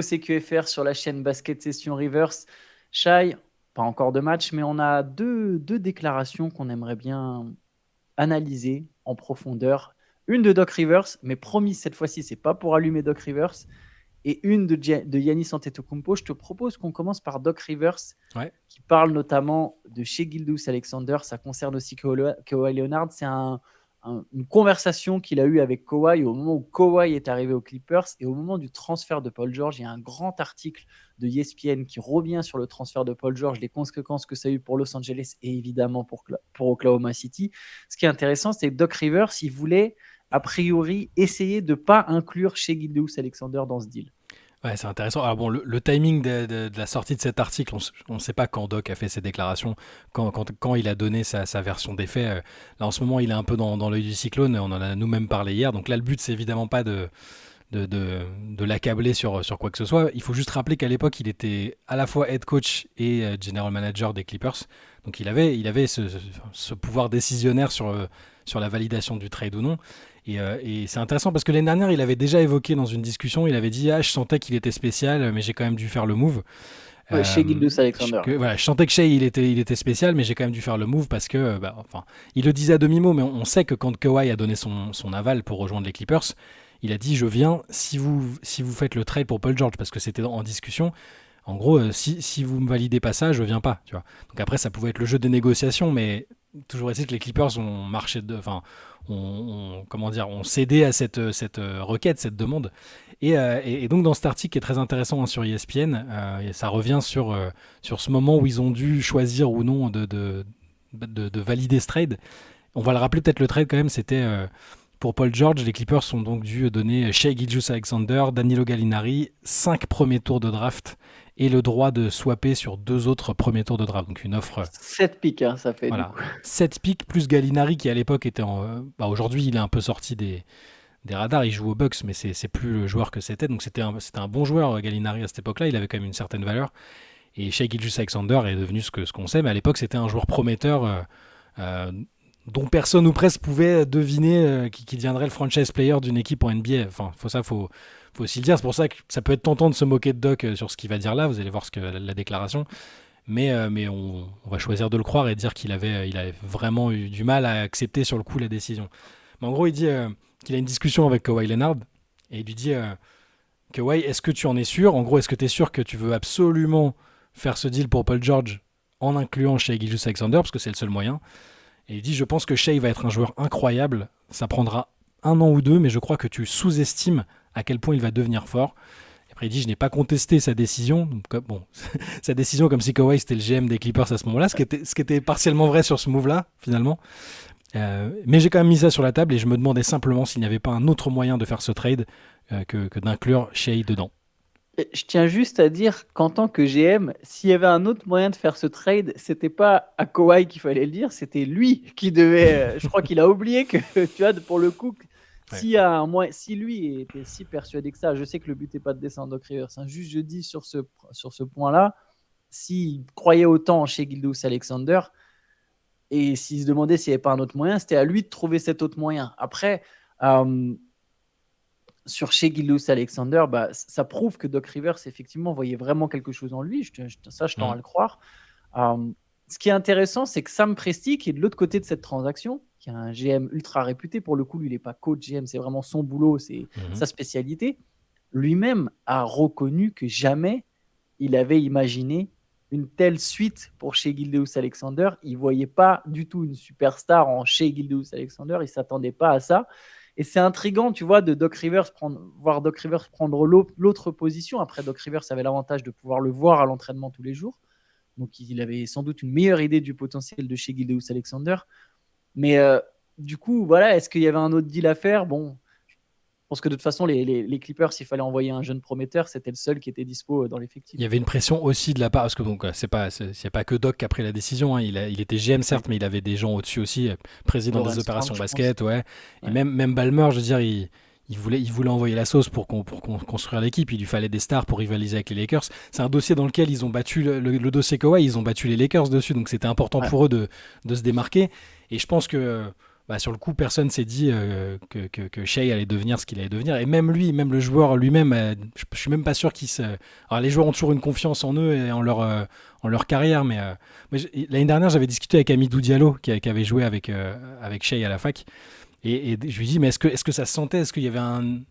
nouveau CQFR sur la chaîne Basket Session Reverse. Shai, pas encore de match, mais on a deux déclarations qu'on aimerait bien analyser en profondeur. Une de Doc Rivers, mais promis, cette fois-ci, c'est pas pour allumer Doc Rivers, et une de Giannis Antetokounmpo. Je te propose qu'on commence par Doc Rivers, Ouais. qui parle notamment de chez Gilgeous-Alexander. Ça concerne aussi Kawhi Leonard. C'est une conversation qu'il a eue avec Kawhi au moment où Kawhi est arrivé aux Clippers et au moment du transfert de Paul George. Il y a un grand article de ESPN qui revient sur le transfert de Paul George, les conséquences que ça a eu pour Los Angeles et évidemment pour Oklahoma City. Ce qui est intéressant, c'est que Doc Rivers, il voulait a priori essayer de ne pas inclure Shai Gilgeous-Alexander dans ce deal. Ouais, c'est intéressant. Alors bon, le timing de la sortie de cet article, on ne sait pas quand Doc a fait ses déclarations, quand il a donné sa version des faits. Là, en ce moment, il est un peu dans l'œil du cyclone. On en a nous-mêmes parlé hier. Donc là, le but, c'est évidemment pas de l'accabler sur quoi que ce soit. Il faut juste rappeler qu'à l'époque, il était à la fois head coach et general manager des Clippers. Donc il avait ce pouvoir décisionnaire sur la validation du trade ou non. Et c'est intéressant parce que l'année dernière, il avait déjà évoqué dans une discussion, il avait dit je sentais qu'il était spécial, mais j'ai quand même dû faire le move. Ouais, chez Gilgeous-Alexander. Voilà, je sentais que Shea il était spécial, mais j'ai quand même dû faire le move parce que, enfin, il le disait à demi-mot, mais on sait que quand Kawhi a donné son aval pour rejoindre les Clippers, il a dit je viens si vous faites le trade pour Paul George parce que c'était en discussion. En gros, si vous me validez pas ça, je viens pas. Tu vois. Donc après, ça pouvait être le jeu des négociations, mais toujours est-il que les Clippers ont marché ont cédé à cette requête, cette demande. Et donc dans cet article qui est très intéressant sur ESPN, et ça revient sur ce moment où ils ont dû choisir ou non de valider ce trade. On va le rappeler peut-être, le trade quand même, c'était pour Paul George. Les Clippers ont donc dû donner Shai Gilgeous-Alexander, Danilo Gallinari, 5 premiers tours de draft et le droit de swapper sur 2 autres premiers tours de draft. Donc une offre 7 pics, hein, ça fait du voilà, coup. 7 pics plus Gallinari qui à l'époque était aujourd'hui il est un peu sorti des radars, il joue aux Bucks mais c'est plus le joueur que c'était. Donc c'était un bon joueur Gallinari à cette époque-là, il avait quand même une certaine valeur. Et Shai Gilgeous-Alexander est devenu ce qu'on sait, mais à l'époque c'était un joueur prometteur euh, dont personne ou presque pouvait deviner qui deviendrait le franchise player d'une équipe en NBA. Enfin, faut aussi le dire. C'est pour ça que ça peut être tentant de se moquer de Doc sur ce qu'il va dire là. Vous allez voir la déclaration. Mais on va choisir de le croire et dire qu'il avait vraiment eu du mal à accepter sur le coup la décision. Mais en gros, il dit qu'il a une discussion avec Kawhi Leonard et il lui dit Kawhi, est-ce que tu en es sûr? En gros, est-ce que tu es sûr que tu veux absolument faire ce deal pour Paul George en incluant Shai Gilgeous-Alexander parce que c'est le seul moyen? Et il dit je pense que Shai va être un joueur incroyable. Ça prendra 1 an ou 2, mais je crois que tu sous-estimes à quel point il va devenir fort. Après, il dit je n'ai pas contesté sa décision. Donc, bon, sa décision comme si Kawhi c'était le GM des Clippers à ce moment-là, ce qui était partiellement vrai sur ce move-là, finalement. Mais j'ai quand même mis ça sur la table et je me demandais simplement s'il n'y avait pas un autre moyen de faire ce trade que d'inclure Shai dedans. Je tiens juste à dire qu'en tant que GM, s'il y avait un autre moyen de faire ce trade, c'était pas à Kawhi qu'il fallait le dire, c'était lui qui devait. Je crois qu'il a oublié que, tu vois, pour le coup, Ouais. si lui était si persuadé que ça, je sais que le but n'est pas de descendre Doc Rivers, hein, juste je dis sur ce point-là, s'il croyait autant chez Gilgeous-Alexander et s'il se demandait s'il n'y avait pas un autre moyen, c'était à lui de trouver cet autre moyen. Après, sur chez Gilgeous-Alexander, ça prouve que Doc Rivers, effectivement, voyait vraiment quelque chose en lui. Je tends à le croire. Ce qui est intéressant, c'est que Sam Presti, qui est de l'autre côté de cette transaction, qui est un GM ultra réputé, pour le coup, lui, il n'est pas coach GM, c'est vraiment son boulot, c'est sa spécialité, lui-même a reconnu que jamais il avait imaginé une telle suite pour Shai Gilgeous-Alexander. Il ne voyait pas du tout une superstar en Shai Gilgeous-Alexander, il ne s'attendait pas à ça. Et c'est intriguant, tu vois, de voir Doc Rivers prendre l'autre position. Après, Doc Rivers avait l'avantage de pouvoir le voir à l'entraînement tous les jours. Donc, il avait sans doute une meilleure idée du potentiel de chez Gilgeous-Alexander. Mais du coup, voilà, est-ce qu'il y avait un autre deal à faire? Bon, je pense que de toute façon, les Clippers, s'il fallait envoyer un jeune prometteur, c'était le seul qui était dispo dans l'effectif. Il y avait une pression aussi de la part, parce que donc c'est pas que Doc qui a pris la décision. Hein. Il était GM certes, mais il avait des gens au-dessus aussi, président des Lawrence opérations Frank, basket, ouais. Et ouais. même Ballmer, je veux dire, il voulait envoyer la sauce pour construire l'équipe. Il lui fallait des stars pour rivaliser avec les Lakers. C'est un dossier dans lequel ils ont battu le dossier Kawhi, ils ont battu les Lakers dessus, donc c'était important Ouais. pour eux de se démarquer. Et je pense que bah, sur le coup, personne s'est dit que Shea allait devenir ce qu'il allait devenir. Et même lui, même le joueur lui-même, je suis même pas sûr qu'il se. Alors, les joueurs ont toujours une confiance en eux et en leur carrière, l'année dernière, j'avais discuté avec Amidou Diallo, qui avait joué avec Shea à la fac. Et je lui dis, mais est-ce que ça se sentait? Est-ce qu'il y avait un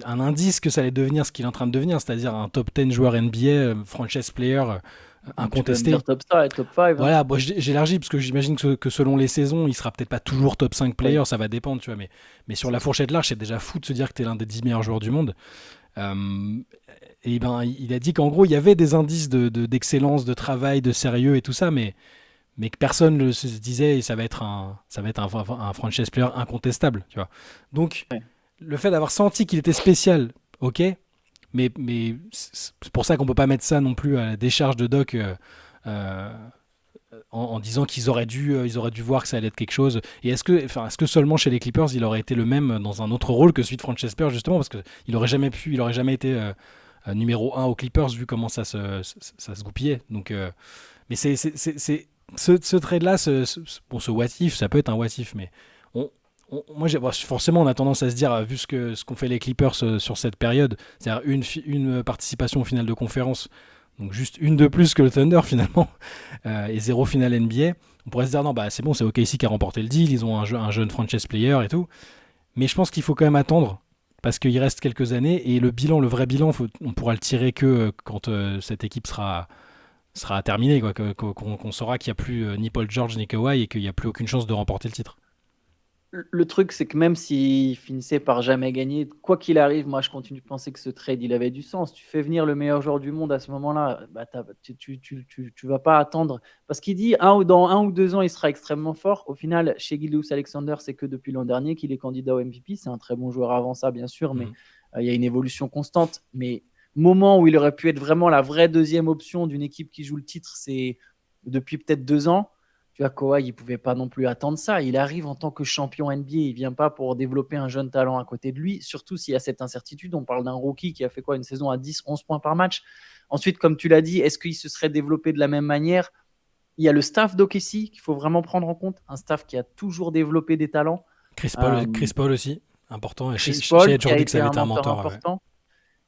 indice que ça allait devenir ce qu'il est en train de devenir, c'est-à-dire un top 10 joueur NBA, franchise player Tu peux même dire incontesté? top 5 et top 5. Hein. Voilà, bon, j'élargis parce que j'imagine que selon les saisons, il sera peut-être pas toujours top 5 Oui. player, ça va dépendre, tu vois. Mais sur la fourchette large, c'est déjà fou de se dire que tu es l'un des 10 meilleurs joueurs du monde. Euh, et ben, il a dit qu'en gros, il y avait des indices d'excellence, de travail, de sérieux et tout ça, mais que personne ne se disait ça va être un franchise player incontestable, tu vois. Donc, Ouais. le fait d'avoir senti qu'il était spécial, ok, mais c'est pour ça qu'on peut pas mettre ça non plus à la décharge de Doc. Euh, en disant ils auraient dû voir que ça allait être quelque chose. Et est-ce que seulement chez les Clippers, il aurait été le même dans un autre rôle que celui de Frances Player, justement, parce qu'il aurait il aurait jamais été numéro un aux Clippers vu comment ça se goupillait. Donc, mais ce trade-là, ce what if, ça peut être un what if, mais on, moi, forcément, on a tendance à se dire, vu ce qu'ont fait les Clippers sur cette période, c'est-à-dire une participation au final de conférence, donc juste une de plus que le Thunder finalement, et zéro finale NBA. On pourrait se dire non, bah c'est bon, c'est OKC qui a remporté le deal, ils ont un jeune franchise player et tout. Mais je pense qu'il faut quand même attendre parce qu'il reste quelques années et le vrai bilan, on pourra le tirer que quand cette équipe sera terminée, quoi, qu'on saura qu'il n'y a plus ni Paul George ni Kawhi et qu'il n'y a plus aucune chance de remporter le titre. Le truc, c'est que même s'il finissait par jamais gagner, quoi qu'il arrive, moi, je continue de penser que ce trade, il avait du sens. Tu fais venir le meilleur joueur du monde à ce moment-là, bah, tu vas pas attendre. Parce qu'il dit dans 1 ou 2 ans, il sera extrêmement fort. Au final, chez Gilgeous-Alexander, c'est que depuis l'an dernier qu'il est candidat au MVP. C'est un très bon joueur avant ça, bien sûr, mais il y a une évolution constante. Mais moment où il aurait pu être vraiment la vraie deuxième option d'une équipe qui joue le titre, c'est depuis peut-être 2 ans. Tu vois, Kawhi, il ne pouvait pas non plus attendre ça. Il arrive en tant que champion NBA. Il ne vient pas pour développer un jeune talent à côté de lui, surtout s'il y a cette incertitude. On parle d'un rookie qui a fait quoi, une saison à 10, 11 points par match. Ensuite, comme tu l'as dit, est-ce qu'il se serait développé de la même manière? Il y a le staff d'OKC qu'il faut vraiment prendre en compte. Un staff qui a toujours développé des talents. Chris Paul aussi, important. Et Chris chez Paul, a qui toujours a dit que ça été avait un été un mentor mentor. Ouais. important.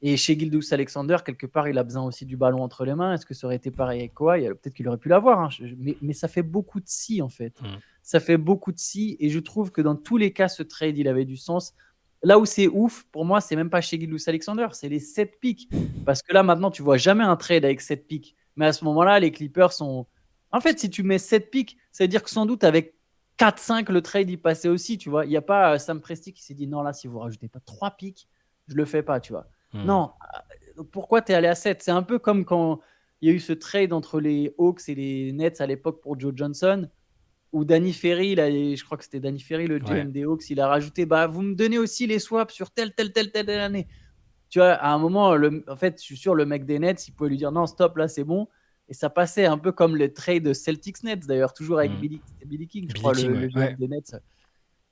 Et chez Gilgeous-Alexander, quelque part, il a besoin aussi du ballon entre les mains. Est-ce que ça aurait été pareil avec Kawhi? Peut-être qu'il aurait pu l'avoir. Hein. Mais ça fait beaucoup de si, en fait. Ça fait beaucoup de si. Et je trouve que dans tous les cas, ce trade, il avait du sens. Là où c'est ouf, pour moi, c'est même pas chez Gilgeous-Alexander, c'est les 7 pics. Parce que là, maintenant, tu vois jamais un trade avec 7 pics. Mais à ce moment-là, les Clippers sont. En fait, si tu mets 7 pics, ça veut dire que sans doute, avec 4-5, le trade, il passait aussi. Tu vois, il n'y a pas Sam Presti qui s'est dit non, là, si vous rajoutez pas 3 pics, je le fais pas. Tu vois. Non, pourquoi tu es allé à 7? C'est un peu comme quand il y a eu ce trade entre les Hawks et les Nets à l'époque pour Joe Johnson, où Danny Ferry, je crois que c'était Danny Ferry, le GM des Hawks, il a rajouté bah, vous me donnez aussi les swaps sur telle année. Tu vois, à un moment, en fait, je suis sûr, le mec des Nets, il pouvait lui dire non, stop, là, c'est bon. Et ça passait un peu comme le trade Celtics-Nets, d'ailleurs, toujours avec Billy King, je crois, le GM des Nets.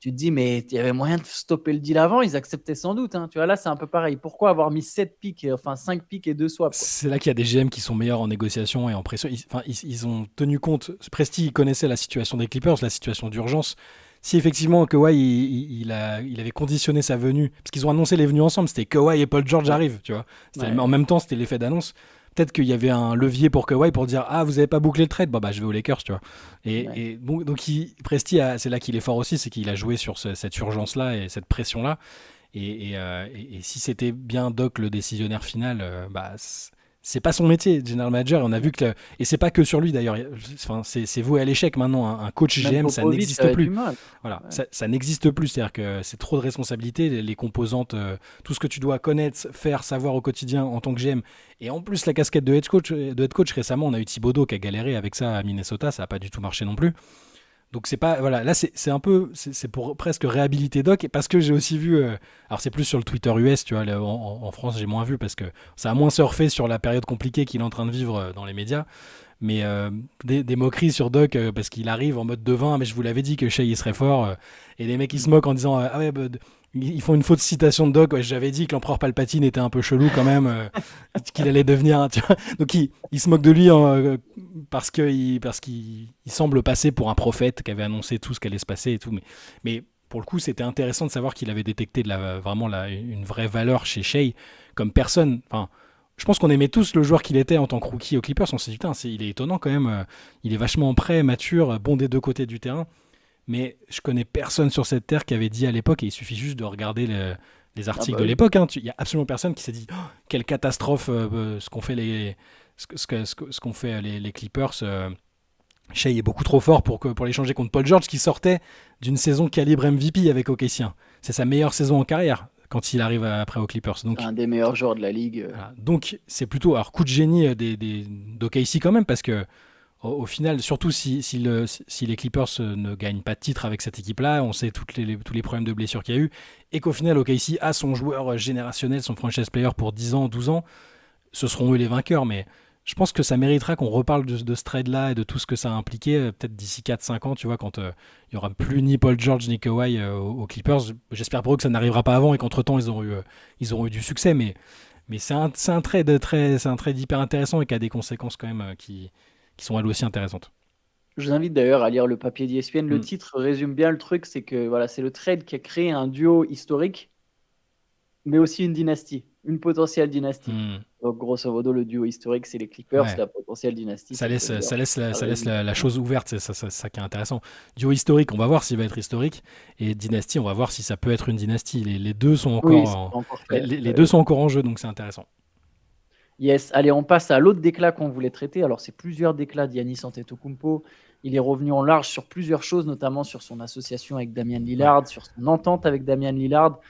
Tu te dis, mais il y avait moyen de stopper le deal avant, ils acceptaient sans doute. Hein. Tu vois, là, c'est un peu pareil. Pourquoi avoir mis 7 pics, enfin 5 pics et 2 swaps quoi. C'est là qu'il y a des GM qui sont meilleurs en négociation et en pression. Ils ont tenu compte. Presti connaissait la situation des Clippers, la situation d'urgence. Si effectivement Kawhi il avait conditionné sa venue, parce qu'ils ont annoncé les venues ensemble, c'était Kawhi et Paul George arrivent, tu vois. En même temps, c'était l'effet d'annonce. Peut-être qu'il y avait un levier pour Kawhi pour dire ah vous avez pas bouclé le trade, bah je vais aux Lakers, tu vois. Et donc Presti c'est là qu'il est fort aussi, c'est qu'il a joué sur cette urgence là et cette pression là. Et si c'était bien Doc le décisionnaire final, c'est pas son métier, general manager. Et on a vu que et c'est pas que sur lui d'ailleurs. Enfin, c'est voué à l'échec maintenant. Un coach Même GM, Popovich, ça n'existe plus. Voilà, ouais. ça n'existe plus. C'est-à-dire que c'est trop de responsabilités, les composantes, tout ce que tu dois connaître, faire, savoir au quotidien en tant que GM. Et en plus la casquette de head coach récemment, on a eu Thibodeau qui a galéré avec ça à Minnesota, ça a pas du tout marché non plus. Donc c'est pas voilà, là c'est un peu c'est pour presque réhabiliter Doc parce que j'ai aussi vu alors c'est plus sur le Twitter US, tu vois, en France j'ai moins vu parce que ça a moins surfé sur la période compliquée qu'il est en train de vivre dans les médias, mais des moqueries sur Doc parce qu'il arrive en mode devin, mais je vous l'avais dit que Shea il serait fort et les mecs ils se moquent en disant ah ouais ils font une fausse citation de Doc. Ouais, j'avais dit que l'empereur Palpatine était un peu chelou quand même, qu'il allait devenir. Tu vois. Donc il se moque de lui parce qu'il semble passer pour un prophète qui avait annoncé tout ce qui allait se passer et tout. Mais pour le coup, c'était intéressant de savoir qu'il avait détecté vraiment une vraie valeur chez Shea comme personne. Enfin, je pense qu'on aimait tous le joueur qu'il était en tant que rookie aux Clippers. On s'est dit, putain, il est étonnant quand même. Il est vachement prêt, mature, bon des deux côtés du terrain. Mais je connais personne sur cette terre qui avait dit à l'époque, et il suffit juste de regarder les Ah articles bah de oui. l'époque. Il n'y a absolument personne qui s'est dit oh, quelle catastrophe ce qu'ont fait ce qu'ont fait les Clippers. Shea est beaucoup trop fort pour l'échanger contre Paul George qui sortait d'une saison calibre MVP avec OKC. C'est sa meilleure saison en carrière quand il arrive après aux Clippers. C'est un des meilleurs joueurs de la ligue. Voilà. Donc c'est plutôt alors coup de génie d'OKC quand même parce que au final, surtout si les Clippers ne gagnent pas de titre avec cette équipe-là, on sait tous les problèmes de blessures qu'il y a eu, et qu'au final, OKC a son joueur générationnel, son franchise player pour 10 ans, 12 ans, ce seront eux les vainqueurs, mais je pense que ça méritera qu'on reparle de ce trade-là et de tout ce que ça a impliqué, peut-être d'ici 4-5 ans, tu vois, quand il n'y aura plus ni Paul George ni Kawhi aux Clippers. J'espère pour eux que ça n'arrivera pas avant et qu'entre-temps, ils auront eu du succès, mais c'est un trade hyper intéressant et qui a des conséquences quand même qui sont elles aussi intéressantes. Je vous invite d'ailleurs à lire le papier d'ESPN. Le Mm. titre résume bien le truc, c'est que voilà, c'est le trade qui a créé un duo historique, mais aussi une dynastie, une potentielle dynastie. Mm. Donc grosso modo, le duo historique, c'est les Clippers, Ouais. la potentielle dynastie, Ça c'est laisse, Paul ça George. laisse, la, Ça ça laisse résume la très bien. chose ouverte, c'est ça qui est intéressant. Duo historique, on va voir s'il va être historique, et dynastie, on va voir si ça peut être une dynastie. Les deux sont Oui, encore c'est en, pas encore les, fait. les deux sont encore en jeu, donc c'est intéressant. Yes, allez, on passe à l'autre déclat qu'on voulait traiter. Alors, c'est plusieurs déclats d'Giannis Antetokounmpo. Il est revenu en large sur plusieurs choses, notamment sur son association avec Damian Ouais. Lillard, sur son entente avec Damian Lillard.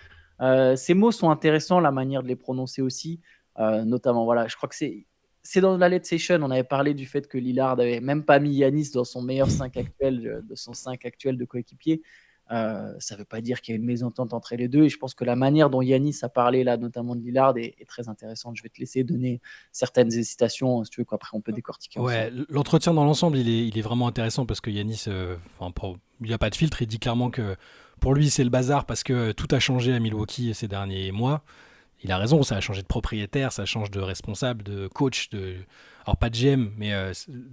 Ces mots sont intéressants, la manière de les prononcer aussi. Notamment, voilà, je crois que c'est dans la Late Session, on avait parlé du fait que Lillard n'avait même pas mis Giannis dans son meilleur 5 actuel, de son 5 actuel de coéquipier. Ça ne veut pas dire qu'il y a une mésentente entre les deux. Et je pense que la manière dont Yanis a parlé, là, notamment de Lillard, est très intéressante. Je vais te laisser donner certaines hésitations, si tu veux, qu'après on peut décortiquer Ouais, ensemble. l'entretien dans l'ensemble, il est vraiment intéressant parce que Yanis, il n'a pas de filtre, il dit clairement que pour lui, c'est le bazar parce que tout a changé à Milwaukee ces derniers mois. Il a raison, ça a changé de propriétaire, ça change de responsable, de coach, alors pas de GM, mais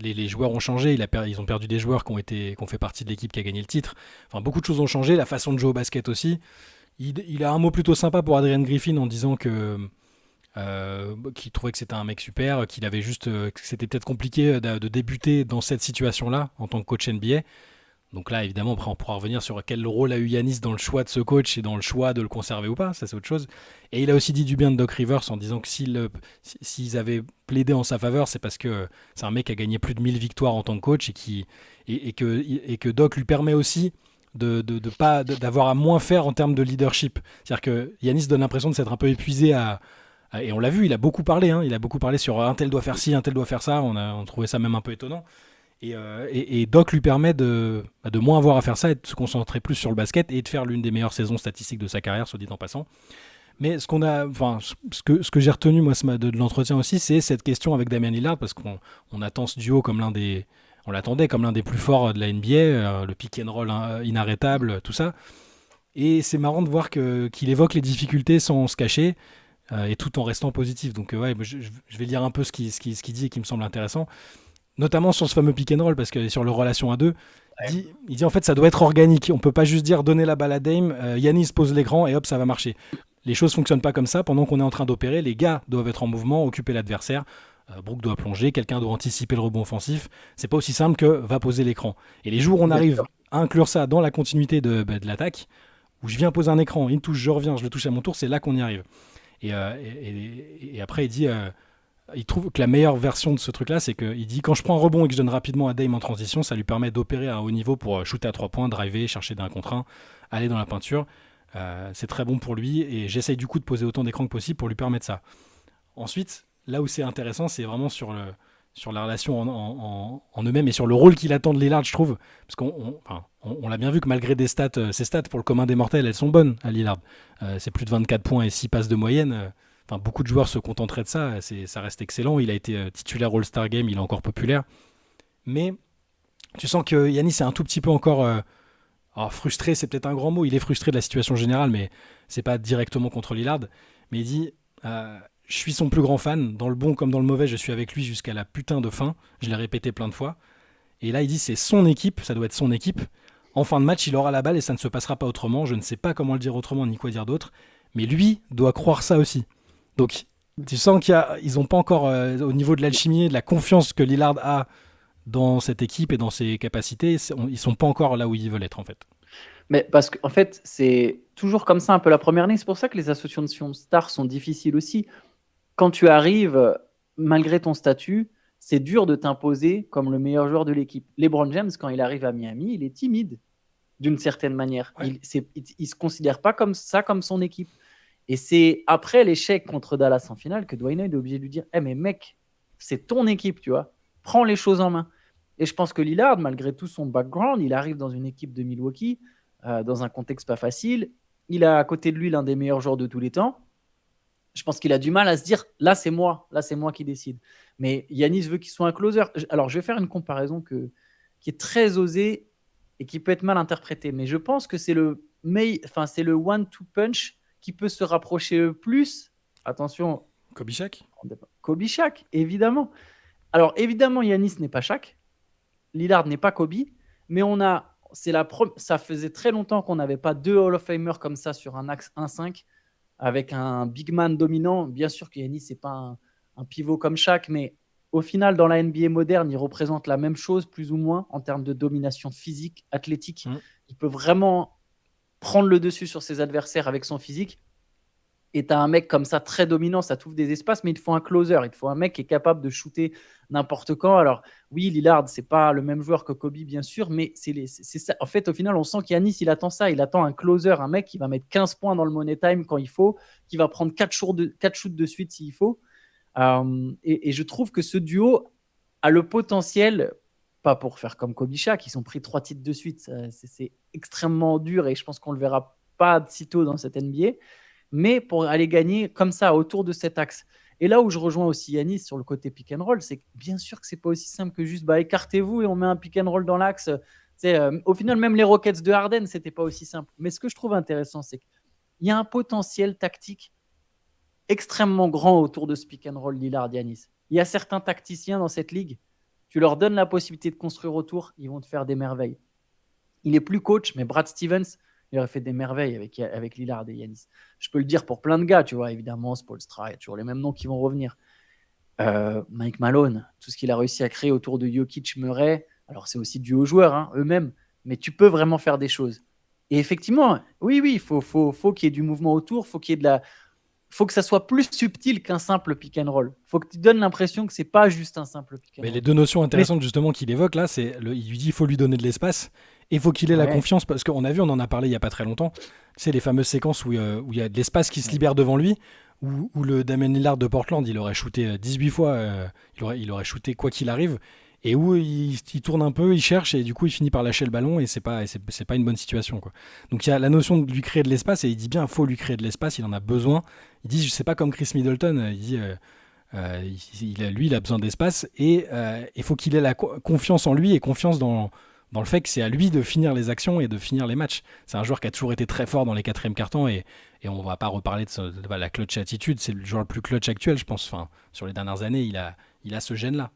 les joueurs ont changé. Ils ont perdu des joueurs qui ont fait partie de l'équipe qui a gagné le titre. Enfin, beaucoup de choses ont changé, la façon de jouer au basket aussi. Il a un mot plutôt sympa pour Adrian Griffin en disant qu'il trouvait que c'était un mec super, que c'était peut-être compliqué de débuter dans cette situation-là en tant que coach NBA. Donc là, évidemment, après, on pourra revenir sur quel rôle a eu Yanis dans le choix de ce coach et dans le choix de le conserver ou pas. Ça, c'est autre chose. Et il a aussi dit du bien de Doc Rivers en disant que s'ils avaient plaidé en sa faveur, c'est parce que c'est un mec qui a gagné plus de 1000 victoires en tant que coach et que Doc lui permet aussi de pas d'avoir à moins faire en termes de leadership. C'est-à-dire que Yanis donne l'impression de s'être un peu épuisé et on l'a vu, il a beaucoup parlé. Il a beaucoup parlé sur un tel doit faire ci, un tel doit faire ça. On trouvait ça même un peu étonnant. Et Doc lui permet de moins avoir à faire ça et de se concentrer plus sur le basket et de faire l'une des meilleures saisons statistiques de sa carrière, soit dit en passant. Mais ce que j'ai retenu moi de l'entretien aussi, c'est cette question avec Damian Lillard parce qu'on attend ce duo comme on l'attendait comme l'un des plus forts de la NBA, le pick and roll inarrêtable, tout ça. Et c'est marrant de voir qu'il évoque les difficultés sans se cacher et tout en restant positif. Donc ouais, je vais lire un peu ce qu'il dit et qui me semble intéressant. Notamment sur ce fameux pick and roll, parce que sur le relation à deux, il dit en fait ça doit être organique. On peut pas juste dire donner la balle à Dame, Yanis pose l'écran et hop ça va marcher. Les choses fonctionnent pas comme ça. Pendant qu'on est en train d'opérer, les gars doivent être en mouvement, occuper l'adversaire. Brooke doit plonger, quelqu'un doit anticiper le rebond offensif. C'est pas aussi simple que va poser l'écran. Et les jours où on Bien arrive sûr. à inclure ça dans la continuité de l'attaque, où je viens poser un écran, il me touche, je reviens, je le touche à mon tour, c'est là qu'on y arrive. Et après il dit il trouve que la meilleure version de ce truc-là, c'est qu'il dit quand je prends un rebond et que je donne rapidement à Dame en transition, ça lui permet d'opérer à un haut niveau pour shooter à 3 points, driver, chercher d'un contre 1, aller dans la peinture. C'est très bon pour lui et j'essaye du coup de poser autant d'écrans que possible pour lui permettre ça. Ensuite, là où c'est intéressant, c'est vraiment sur la relation en eux-mêmes et sur le rôle qu'il attend de Lillard, je trouve. Parce qu'on l'a bien vu que malgré ses stats pour le commun des mortels, elles sont bonnes à Lillard. C'est plus de 24 points et 6 passes de moyenne. Beaucoup de joueurs se contenteraient de ça. Ça reste excellent. Il a été titulaire All-Star Game, il est encore populaire. Mais tu sens que Yanis est un tout petit peu encore Alors frustré, c'est peut-être un grand mot. Il est frustré de la situation générale, mais c'est pas directement contre Lillard. Mais il dit, je suis son plus grand fan, dans le bon comme dans le mauvais. Je suis avec lui jusqu'à la putain de fin. Je l'ai répété plein de fois. Et là, il dit, c'est son équipe, ça doit être son équipe. En fin de match, il aura la balle et ça ne se passera pas autrement. Je ne sais pas comment le dire autrement ni quoi dire d'autre. Mais lui doit croire ça aussi. Donc, tu sens qu'ils n'ont pas encore, au niveau de l'alchimie, de la confiance que Lillard a dans cette équipe et dans ses capacités, ils sont pas encore là où ils veulent être en fait. Mais parce qu'en fait, c'est toujours comme ça un peu la première année. C'est pour ça que les associations stars sont difficiles aussi. Quand tu arrives, malgré ton statut, c'est dur de t'imposer comme le meilleur joueur de l'équipe. LeBron James, quand il arrive à Miami, il est timide d'une certaine manière. Ouais. Il se considère pas comme ça, comme son équipe. Et c'est après l'échec contre Dallas en finale que Dwayne Wade est obligé de lui dire mais mec, c'est ton équipe, tu vois. Prends les choses en main. Et je pense que Lillard, malgré tout son background, il arrive dans une équipe de Milwaukee, dans un contexte pas facile. Il a à côté de lui l'un des meilleurs joueurs de tous les temps. Je pense qu'il a du mal à se dire là c'est moi qui décide. Mais Yanis veut qu'il soit un closer. Alors je vais faire une comparaison qui est très osée et qui peut être mal interprétée, mais je pense que c'est c'est le one-two punch qui peut se rapprocher le plus. Attention, Kobe Shaq. Kobe Shaq, évidemment. Alors évidemment, Yanis n'est pas Shaq, Lillard n'est pas Kobe, mais ça faisait très longtemps qu'on n'avait pas deux Hall of Famers comme ça sur un axe 1-5 avec un big man dominant. Bien sûr que Yanis n'est pas un pivot comme Shaq, mais au final, dans la NBA moderne, il représente la même chose, plus ou moins, en termes de domination physique, athlétique. Il peut vraiment prendre le dessus sur ses adversaires avec son physique. Et tu as un mec comme ça, très dominant, ça t'ouvre des espaces, mais il te faut un closer. Il te faut un mec qui est capable de shooter n'importe quand. Alors, oui, Lillard, c'est pas le même joueur que Kobe, bien sûr, mais c'est ça. En fait, au final, on sent qu'Yanis, il attend ça. Il attend un closer, un mec qui va mettre 15 points dans le money time quand il faut, qui va prendre 4 shoots de suite s'il faut. Et je trouve que ce duo a le potentiel, pas pour faire comme Kobe Shaq, ils ont pris 3 titres de suite. C'est extrêmement dur et je pense qu'on le verra pas si tôt dans cette NBA, mais pour aller gagner comme ça autour de cet axe. Et là où je rejoins aussi Yanis sur le côté pick and roll, c'est que bien sûr que c'est pas aussi simple que juste écartez-vous et on met un pick and roll dans l'axe. Au final, même les Rockets de Harden, c'était pas aussi simple. Mais ce que je trouve intéressant, c'est qu'il y a un potentiel tactique extrêmement grand autour de ce pick and roll Lillard-Yanis. Il y a certains tacticiens dans cette ligue, tu leur donnes la possibilité de construire autour, ils vont te faire des merveilles. Il est plus coach, mais Brad Stevens, il aurait fait des merveilles avec Lillard et Yanis. Je peux le dire pour plein de gars, tu vois, évidemment, Spoelstra, il y a toujours les mêmes noms qui vont revenir. Mike Malone, tout ce qu'il a réussi à créer autour de Jokic, Murray, alors c'est aussi dû aux joueurs, hein, eux-mêmes, mais tu peux vraiment faire des choses. Et effectivement, oui, il faut qu'il y ait du mouvement autour, faut que ça soit plus subtil qu'un simple pick and roll. Faut que tu donnes l'impression que c'est pas juste un simple pick and Mais roll. les deux notions intéressantes justement qu'il évoque là, il lui dit il faut lui donner de l'espace et il faut qu'il ait la confiance parce qu'on a vu, on en a parlé il y a pas très longtemps, tu sais les fameuses séquences où il y a de l'espace qui se libère devant lui, où le Damian Lillard de Portland, il aurait shooté 18 fois, il aurait shooté quoi qu'il arrive, et où il tourne un peu, il cherche et du coup il finit par lâcher le ballon et c'est pas une bonne situation quoi. Donc il y a la notion de lui créer de l'espace et il dit bien il faut lui créer de l'espace, il en a besoin. Il dit je sais pas comme Chris Middleton, il dit lui, il a besoin d'espace et il faut qu'il ait la confiance en lui et confiance dans le fait que c'est à lui de finir les actions et de finir les matchs. C'est un joueur qui a toujours été très fort dans les quatrièmes cartons et on va pas reparler de la clutch attitude. C'est le joueur le plus clutch actuel, je pense. Enfin, sur les dernières années, il a ce gène-là.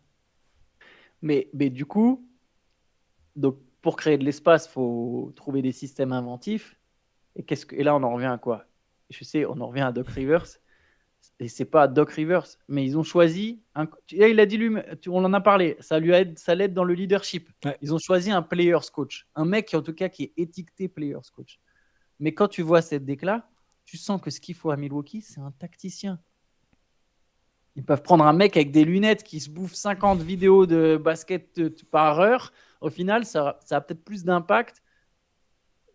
Mais du coup, donc pour créer de l'espace, il faut trouver des systèmes inventifs. Et là, on en revient à quoi? Je sais, on en revient à Doc Rivers. Et c'est pas Doc Rivers, mais ils ont choisi. Il a dit lui, on en a parlé. Ça l'aide dans le leadership. Ouais. Ils ont choisi un players coach, un mec en tout cas qui est étiqueté players coach. Mais quand tu vois cette déclat, tu sens que ce qu'il faut à Milwaukee, c'est un tacticien. Ils peuvent prendre un mec avec des lunettes qui se bouffe 50 vidéos de basket par heure. Au final, ça a peut-être plus d'impact.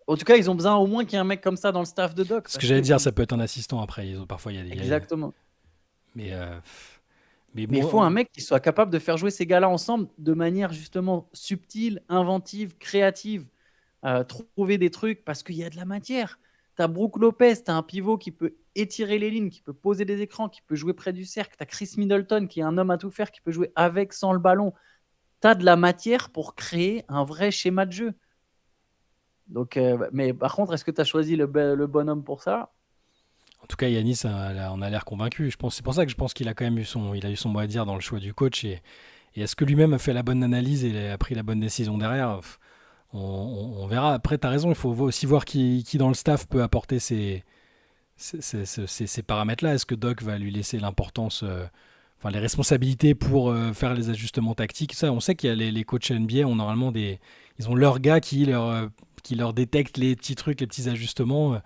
En tout cas, ils ont besoin au moins qu'il y ait un mec comme ça dans le staff de Doc. Ce que j'allais dire, ça peut être un assistant après. Parfois, il y a des. Exactement. Mais il faut un mec qui soit capable de faire jouer ces gars-là ensemble de manière justement subtile, inventive, créative. Trouver des trucs parce qu'il y a de la matière. Tu as Brook Lopez, tu as un pivot qui peut étirer les lignes, qui peut poser des écrans, qui peut jouer près du cercle. Tu as Chris Middleton qui est un homme à tout faire, qui peut jouer avec, sans le ballon. Tu as de la matière pour créer un vrai schéma de jeu. Donc, mais par contre, est-ce que tu as choisi le bon homme pour ça? En tout cas, Yanis on a l'air convaincu. C'est pour ça que je pense qu'il a quand même il a eu son mot à dire dans le choix du coach. Et est-ce que lui-même a fait la bonne analyse et a pris la bonne décision derrière? On verra. Après, tu as raison, il faut aussi voir qui dans le staff peut apporter ces paramètres-là. Est-ce que Doc va lui laisser l'importance, enfin les responsabilités pour faire les ajustements tactiques? Ça, on sait qu'il y a les coachs NBA ont normalement ils ont leurs gars qui leur détectent les petits trucs, les petits ajustements.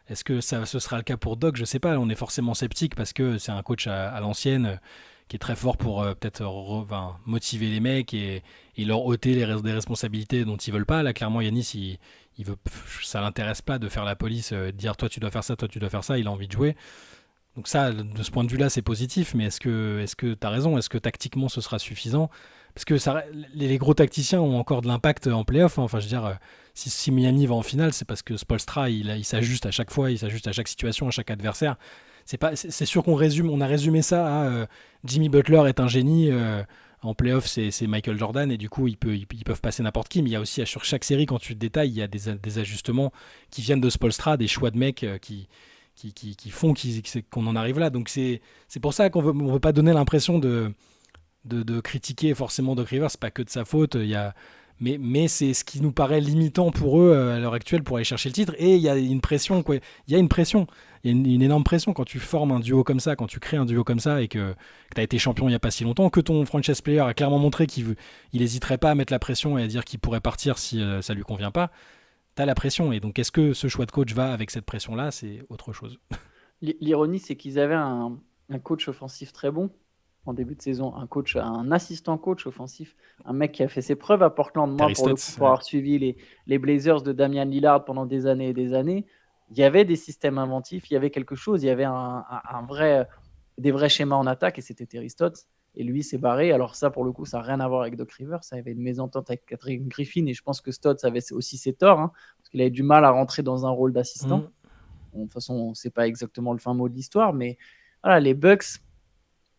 Est-ce que ce sera le cas pour Doc? Je sais pas. On est forcément sceptique parce que c'est un coach à l'ancienne qui est très fort pour peut-être motiver les mecs et leur ôter des responsabilités dont ils veulent pas. Là, clairement, Yanis, il veut, ça l'intéresse pas de faire la police, de dire toi tu dois faire ça, toi tu dois faire ça. Il a envie de jouer. Donc ça, de ce point de vue-là, c'est positif. Mais est-ce que t'as raison? Est-ce que tactiquement ce sera suffisant? Parce que les gros tacticiens ont encore de l'impact en playoff. Hein. Enfin, je veux dire, si Miami va en finale, c'est parce que Spoelstra, il s'ajuste à chaque fois, il s'ajuste à chaque situation, à chaque adversaire. C'est sûr on a résumé ça à Jimmy Butler est un génie. En playoff, c'est Michael Jordan et du coup, ils peuvent passer n'importe qui. Mais il y a aussi, sur chaque série, quand tu te détailles, il y a des ajustements qui viennent de Spoelstra, des choix de mecs qui font qu'on en arrive là. Donc c'est pour ça qu'on veut pas donner l'impression de critiquer forcément Doc Rivers. C'est pas que de sa faute. Mais c'est ce qui nous paraît limitant pour eux à l'heure actuelle pour aller chercher le titre. Et il y a une pression, quoi. Il y a une pression. Il y a une énorme pression quand tu formes un duo comme ça, quand tu crées un duo comme ça et que tu as été champion il n'y a pas si longtemps, que ton franchise player a clairement montré qu'il n'hésiterait pas à mettre la pression et à dire qu'il pourrait partir si ça lui convient pas. Tu as la pression. Et donc, est-ce que ce choix de coach va avec cette pression-là? C'est autre chose. L'ironie, c'est qu'ils avaient un coach offensif très bon en début de saison, un assistant coach offensif, un mec qui a fait ses preuves à Portland. Moi, Terry pour le coup, Stotts, pour avoir suivi les Blazers de Damian Lillard pendant des années et des années, il y avait des systèmes inventifs, il y avait quelque chose, il y avait des vrais schémas en attaque et c'était Terry Stotts. Et lui s'est barré. Alors ça, pour le coup, ça n'a rien à voir avec Doc Rivers. Ça avait une mésentente avec Catherine Griffin et je pense que Stotts avait aussi ses torts, hein, parce qu'il avait du mal à rentrer dans un rôle d'assistant. Bon, de toute façon, c'est pas exactement le fin mot de l'histoire, mais voilà, les Bucks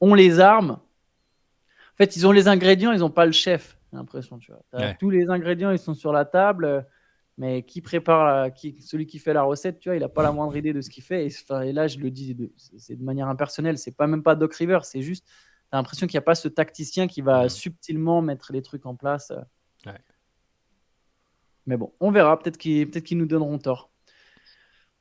ont les armes. En fait, ils ont les ingrédients, ils n'ont pas le chef, j'ai l'impression. Tu vois. Ouais. Tous les ingrédients, ils sont sur la table, mais celui qui fait la recette, tu vois, il n'a pas la moindre idée de ce qu'il fait. Et là, je le dis, c'est de manière impersonnelle. C'est pas même pas Doc Rivers, c'est juste, t'as l'impression qu'il n'y a pas ce tacticien qui va subtilement mettre les trucs en place. Ouais. Mais bon, on verra. Peut-être qu'ils nous donneront tort.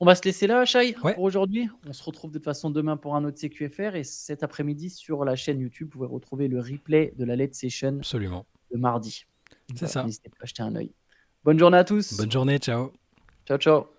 On va se laisser là, Shai, pour aujourd'hui. On se retrouve de toute façon demain pour un autre CQFR et cet après-midi sur la chaîne YouTube, vous pouvez retrouver le replay de la Late Session Absolument. de mardi. C'est ça. N'hésitez pas à jeter un œil. Bonne journée à tous. Bonne journée, ciao. Ciao, ciao.